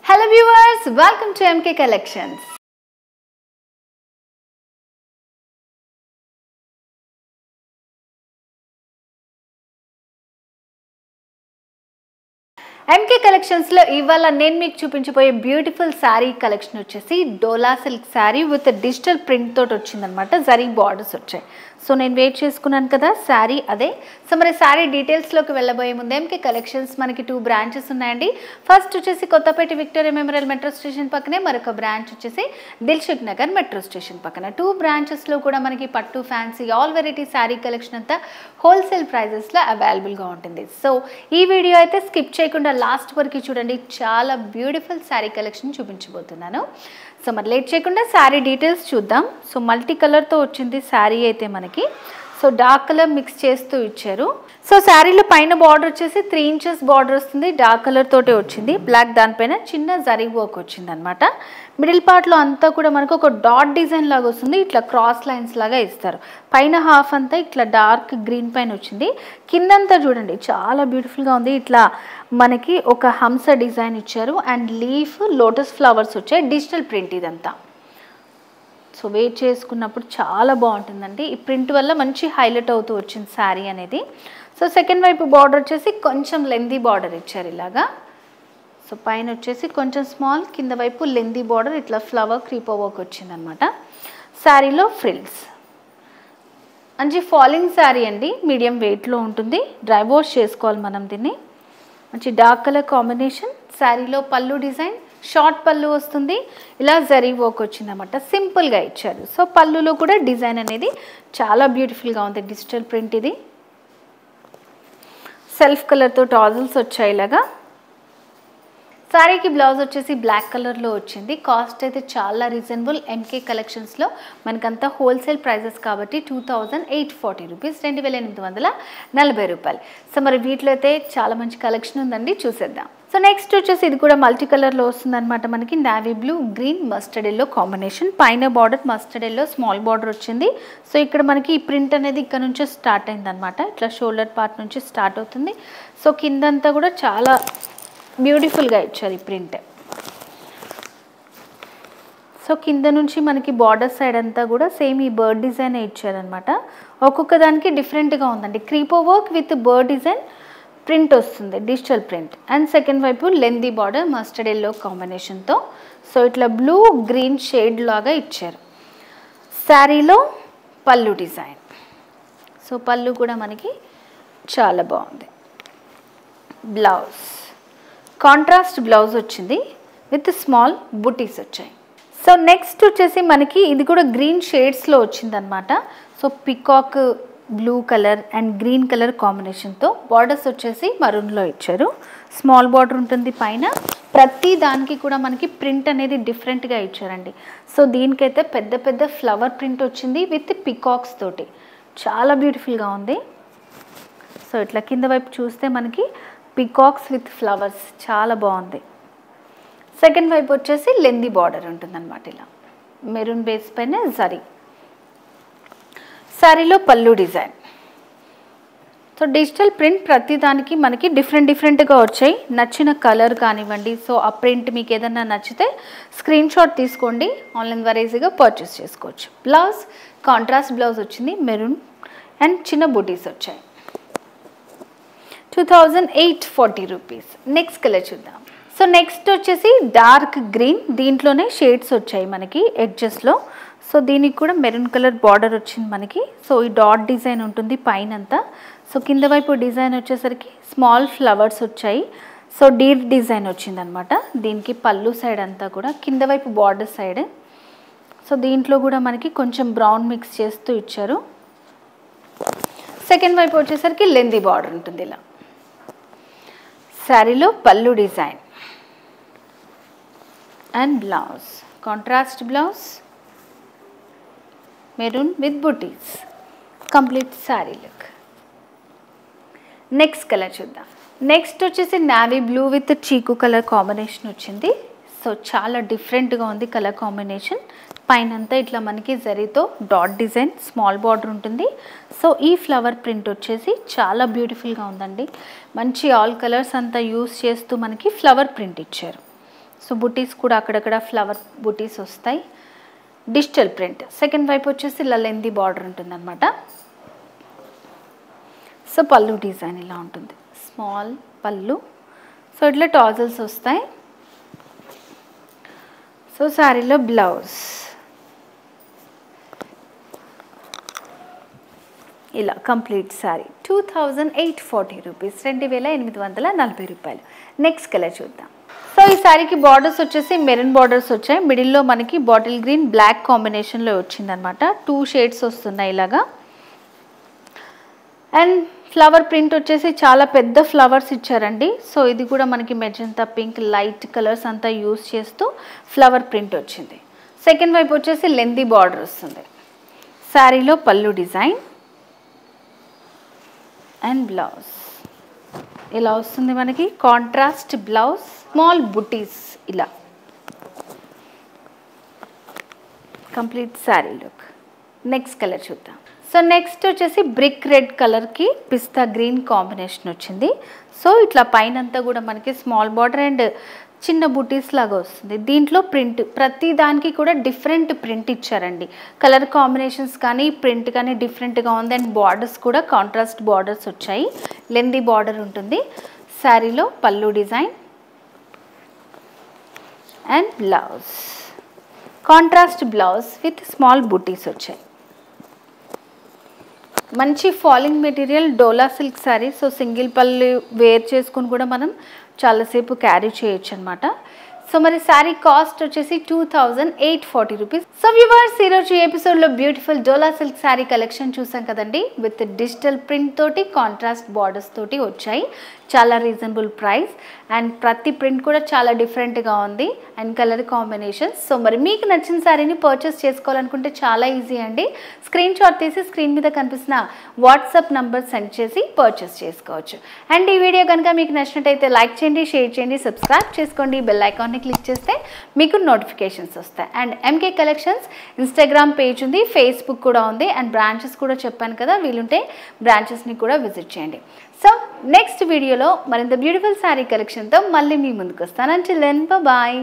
Hello viewers, welcome to MK Collections. MK Collections లో ఇవాళ నేను మీకు చూపించబోయే బ్యూటిఫుల్ సారీ కలెక్షన్ వచ్చేసి Dola silk sari with digital print తోటి వచ్చిందనమాట. జరీ బార్డర్స్ వచ్చాయి. సో నేను వెయిట్ చేసుకున్నాను కదా సారీ అదే. సో మరి సారీ డీటెయిల్స్లోకి వెళ్ళబోయే ముందు ఎంకే కలెక్షన్స్ మనకి 2 బ్రాంచెస్ ఉన్నాయండి. ఫస్ట్ వచ్చేసి Kothapet Victoria Memorial metro station పక్కనే, మరొక బ్రాంచ్ వచ్చేసి దిల్సుఖ్ నగర్ మెట్రో స్టేషన్ పక్కన. 2 బ్రాంచెస్లో కూడా మనకి పట్టు fancy all variety sorry collection అంతా హోల్సేల్ ప్రైజెస్లో అవైలబుల్గా ఉంటుంది. సో ఈ వీడియో అయితే స్కిప్ చేయకుండా లాస్ట్ వరకు చూడండి. చాలా బ్యూటిఫుల్ శారీ కలెక్షన్ చూపించబోతున్నాను. సో మరి లేట్ చేయకుండా శారీ డీటెయిల్స్ చూద్దాం. సో మల్టీ కలర్తో వచ్చింది శారీ అయితే మనకి. సో డార్క్ కలర్ మిక్స్ చేస్తూ ఇచ్చారు. సో శారీలో పైన బార్డర్ వచ్చేసి 3 ఇంచెస్ బార్డర్ వస్తుంది. డార్క్ కలర్ తోటే వచ్చింది. బ్లాక్ దానిపైన చిన్న జరీ వర్క్ వచ్చింది అనమాట. మిడిల్ పార్ట్లో అంతా కూడా మనకు ఒక డాట్ డిజైన్ లాగా వస్తుంది. ఇట్లా క్రాస్ లైన్స్ లాగా ఇస్తారు. పైన హాఫ్ అంతా ఇట్లా డార్క్ గ్రీన్ పైన వచ్చింది. కిందంతా చూడండి చాలా బ్యూటిఫుల్గా ఉంది. ఇట్లా మనకి ఒక హంస డిజైన్ ఇచ్చారు అండ్ లీఫ్ లోటస్ ఫ్లవర్స్ వచ్చాయి. డిజిటల్ ప్రింట్ ఇదంతా. సో వెయిట్ చేసుకున్నప్పుడు చాలా బాగుంటుందండి. ఈ ప్రింట్ వల్ల మంచి హైలైట్ అవుతూ వచ్చింది శారీ అనేది. సో సెకండ్ వైపు బార్డర్ వచ్చేసి కొంచెం లెందీ బార్డర్ ఇచ్చారు ఇలాగా. సో పైన వచ్చేసి కొంచెం స్మాల్, కింద వైపు లెందీ బార్డర్ ఇట్లా ఫ్లవర్ క్రీపర్ వర్క్ వచ్చిందనమాట. శారీలో ఫ్రిల్స్. మంచి ఫాలింగ్ శారీ అండి. మీడియం వెయిట్లో ఉంటుంది. డ్రై వాష్ చేసుకోవాలి మనం దీన్ని. మంచి డార్క్ కలర్ కాంబినేషన్. శారీలో పళ్ళు డిజైన్ షార్ట్ పళ్ళు వస్తుంది. ఇలా జరీ వర్క్ వచ్చిందన్నమాట. సింపుల్గా ఇచ్చారు. సో పళ్ళులో కూడా డిజైన్ అనేది చాలా బ్యూటిఫుల్గా ఉంది. డిజిటల్ ప్రింట్ ఇది. సెల్ఫ్ కలర్తో టాజల్స్ వచ్చాయి ఇలాగా. శారీకి బ్లౌజ్ వచ్చేసి బ్లాక్ కలర్లో వచ్చింది. కాస్ట్ అయితే చాలా రీజనబుల్. ఎంకే కలెక్షన్స్లో మనకంతా హోల్సేల్ ప్రైజెస్ కాబట్టి 2840 రూపీస్, 2840 రూపాయలు. సో మరి వీటిలో అయితే చాలా మంచి కలెక్షన్ ఉందండి, చూసేద్దాం. సో నెక్స్ట్ వచ్చేసి ఇది కూడా మల్టీ కలర్లో వస్తుందన్నమాట. మనకి navy blue, green, mustard yellow combination. పైన border mustard yellow small border వచ్చింది. సో ఇక్కడ మనకి ఈ ప్రింట్ అనేది ఇక్కడ నుంచే స్టార్ట్ అయిందనమాట. ఇట్లా షోల్డర్ పార్ట్ నుంచి స్టార్ట్ అవుతుంది. సో కిందంతా కూడా చాలా బ్యూటిఫుల్గా ఇచ్చారు ఈ ప్రింట్. సో కింద నుంచి మనకి బార్డర్ సైడ్ అంతా కూడా సేమ్ ఈ బర్డ్ డిజైన్ ఇచ్చారనమాట. ఒక్కొక్క దానికి డిఫరెంట్గా ఉందండి. Crepe work with bird design print వస్తుంది, డిజిటల్ ప్రింట్. అండ్ సెకండ్ వైపు లెందీ బార్డర్ మస్టర్డ్ ఎల్లో కాంబినేషన్తో. సో ఇట్లా బ్లూ గ్రీన్ షేడ్ లాగా ఇచ్చారు. శారీలో పళ్ళు డిజైన్. సో పళ్ళు కూడా మనకి చాలా బాగుంది. బ్లౌజ్ కాంట్రాస్ట్ బ్లౌజ్ వచ్చింది విత్ స్మాల్ బుటీస్ వచ్చాయి. సో నెక్స్ట్ వచ్చేసి మనకి ఇది కూడా గ్రీన్ షేడ్స్లో వచ్చిందనమాట. So peacock blue colour and green colour కాంబినేషన్తో బార్డర్స్ వచ్చేసి మరూన్లో ఇచ్చారు. స్మాల్ బార్డర్ ఉంటుంది పైన. ప్రతి దానికి కూడా మనకి ప్రింట్ అనేది డిఫరెంట్గా ఇచ్చారండి. సో దీనికైతే పెద్ద పెద్ద ఫ్లవర్ ప్రింట్ వచ్చింది విత్ పికాక్స్ తోటి. చాలా బ్యూటిఫుల్గా ఉంది. సో ఇట్లా కింద వైపు చూస్తే మనకి పికాక్స్ విత్ ఫ్లవర్స్ చాలా బాగుంది. సెకండ్ వైపు వచ్చేసి లెందీ బార్డర్ ఉంటుందన్నమాట. ఇలా మెరూన్ బేస్ పైన జరీ. శారీలో పళ్ళు డిజైన్. సో డిజిటల్ ప్రింట్ ప్రతి దానికి మనకి డిఫరెంట్గా వచ్చాయి. నచ్చిన కలర్ కానివ్వండి. సో ఆ ప్రింట్ మీకు ఏదన్నా నచ్చితే స్క్రీన్ షాట్ తీసుకోండి. ఆన్లైన్ ద్వారా ఈజీగా పర్చేస్ చేసుకోవచ్చు. బ్లౌజ్ కాంట్రాస్ట్ బ్లౌజ్ వచ్చింది. మెరూన్ అండ్ చిన్న బుటీస్ వచ్చాయి. 2840 రూపీస్. నెక్స్ట్ కలర్ చూద్దాం. సో నెక్స్ట్ వచ్చేసి డార్క్ గ్రీన్. దీంట్లోనే షేడ్స్ వచ్చాయి మనకి ఎడ్జెస్లో. సో దీనికి కూడా మెరూన్ కలర్ బార్డర్ వచ్చింది మనకి. సో ఈ డాట్ డిజైన్ ఉంటుంది పైనంతా. సో కింద వైపు డిజైన్ వచ్చేసరికి స్మాల్ ఫ్లవర్స్ వచ్చాయి. సో డీర్ డిజైన్ వచ్చిందనమాట. దీనికి పళ్ళు సైడ్ అంతా కూడా కింద వైపు బార్డర్ సైడ్. సో దీంట్లో కూడా మనకి కొంచెం బ్రౌన్ మిక్స్ చేస్తూ ఇచ్చారు. సెకండ్ వైపు వచ్చేసరికి లెందీ బార్డర్ ఉంటుంది ఇలా. శారీలో పళ్ళు design and blouse contrast blouse maroon with బుటీస్. Complete sari look. Next colour చూద్దాం. నెక్స్ట్ వచ్చేసి నావీ బ్లూ విత్ చీకు కలర్ కాంబినేషన్ వచ్చింది. సో చాలా డిఫరెంట్గా ఉంది కలర్ కాంబినేషన్. పైనంతా ఇట్లా మనకి జరీతో డాట్ డిజైన్ స్మాల్ బార్డర్ ఉంటుంది. సో ఈ ఫ్లవర్ ప్రింట్ వచ్చేసి చాలా బ్యూటిఫుల్గా ఉందండి. మంచి ఆల్ కలర్స్ అంతా యూస్ చేస్తూ మనకి ఫ్లవర్ ప్రింట్ ఇచ్చారు. సో బుటీస్ కూడా అక్కడక్కడ ఫ్లవర్ బుటీస్ వస్తాయి. Digital print. సెకండ్ వైపు వచ్చేసి ఇలా లెందీ బార్డర్ ఉంటుందన్నమాట. సో పళ్ళు డిజైన్ ఇలా ఉంటుంది, స్మాల్ పళ్ళు. సో ఇట్లా టాజల్స్ వస్తాయి. సో శారీలో బ్లౌజ్ ఇలా కంప్లీట్ శారీ 2840 రూపీస్, 2840 రూపాయలు. నెక్స్ట్ కలర్ చూద్దాం. సో ఈ శారీకి బార్డర్స్ వచ్చేసి మెరూన్ బార్డర్స్ వచ్చాయి. మిడిల్లో మనకి బాటిల్ గ్రీన్ బ్లాక్ కాంబినేషన్లో వచ్చిందనమాట. 2 షేడ్స్ వస్తున్నాయి ఇలాగా. అండ్ ఫ్లవర్ ప్రింట్ వచ్చేసి చాలా పెద్ద ఫ్లవర్స్ ఇచ్చారండి. సో ఇది కూడా మనకి మెజంతా పింక్ లైట్ కలర్స్ అంతా యూస్ చేస్తూ ఫ్లవర్ ప్రింట్ వచ్చింది. సెకండ్ వైపు వచ్చేసి లెందీ బార్డర్ వస్తుంది. శారీలో పళ్ళు డిజైన్ అండ్ బ్లౌజ్ ఇలా వస్తుంది మనకి. కాంట్రాస్ట్ బ్లౌజ్, స్మాల్ బుటీస్ ఇలా complete sari look. Next colour చూద్దాం. సో నెక్స్ట్ వచ్చేసి బ్రిక్ రెడ్ కలర్కి పిస్తా గ్రీన్ కాంబినేషన్ వచ్చింది. సో ఇట్లా పైన అంతా కూడా మనకి స్మాల్ బార్డర్ అండ్ చిన్న బుటీస్ లాగా వస్తుంది. దీంట్లో ప్రింట్ ప్రతి దానికి కూడా డిఫరెంట్ ప్రింట్ ఇచ్చారండి. కలర్ కాంబినేషన్స్ కానీ ప్రింట్ కానీ డిఫరెంట్గా ఉంది. అండ్ బార్డర్స్ కూడా కాంట్రాస్ట్ బార్డర్స్ వచ్చాయి. లెందీ బార్డర్ ఉంటుంది. శారీలో పళ్ళు design and blouse, contrast blouse with small బుటీస్ వచ్చాయి. మంచి ఫాలింగ్ మెటీరియల్ డోలా సిల్క్ శారీ. సో సింగిల్ పళ్ళు వేర్ చేసుకుని కూడా మనం చాలాసేపు క్యారీ చేయొచ్చు అనమాట. సో మరి శారీ కాస్ట్ వచ్చేసి 2840 రూపీస్. సో వ్యూవర్స్, ఈరోజు ఎపిసోడ్లో బ్యూటిఫుల్ డోలా సిల్క్ శారీ కలెక్షన్ చూసాం కదండి. విత్ డిజిటల్ ప్రింట్ తోటి కాంట్రాస్ట్ బార్డర్స్ తోటి వచ్చాయి. చాలా రీజనబుల్ ప్రైస్ అండ్ ప్రతి ప్రింట్ కూడా చాలా డిఫరెంట్గా ఉంది అండ్ కలర్ కాంబినేషన్స్. సో మరి మీకు నచ్చిన శారీని పర్చేస్ చేసుకోవాలనుకుంటే చాలా ఈజీ అండి. స్క్రీన్ షాట్ తీసి స్క్రీన్ మీద కనిపిస్తున్న వాట్సాప్ నంబర్ సెండ్ చేసి పర్చేస్ చేసుకోవచ్చు. అండ్ ఈ వీడియో కనుక మీకు నచ్చినట్టయితే లైక్ చేయండి, షేర్ చేయండి, సబ్స్క్రైబ్ చేసుకోండి. బెల్ ఐకాన్ని క్లిక్ చేస్తే మీకు నోటిఫికేషన్స్ వస్తాయి. And MK Collections Instagram page ఉంది, ఫేస్బుక్ కూడా ఉంది అండ్ బ్రాంచెస్ కూడా చెప్పాను కదా, వీలుంటే బ్రాంచెస్ని కూడా విజిట్ చేయండి. సో నెక్స్ట్ వీడియోలో మరింత బ్యూటిఫుల్ శారీ కలెక్షన్తో మళ్ళీ మీ ముందుకు వస్తాను. Until then bye.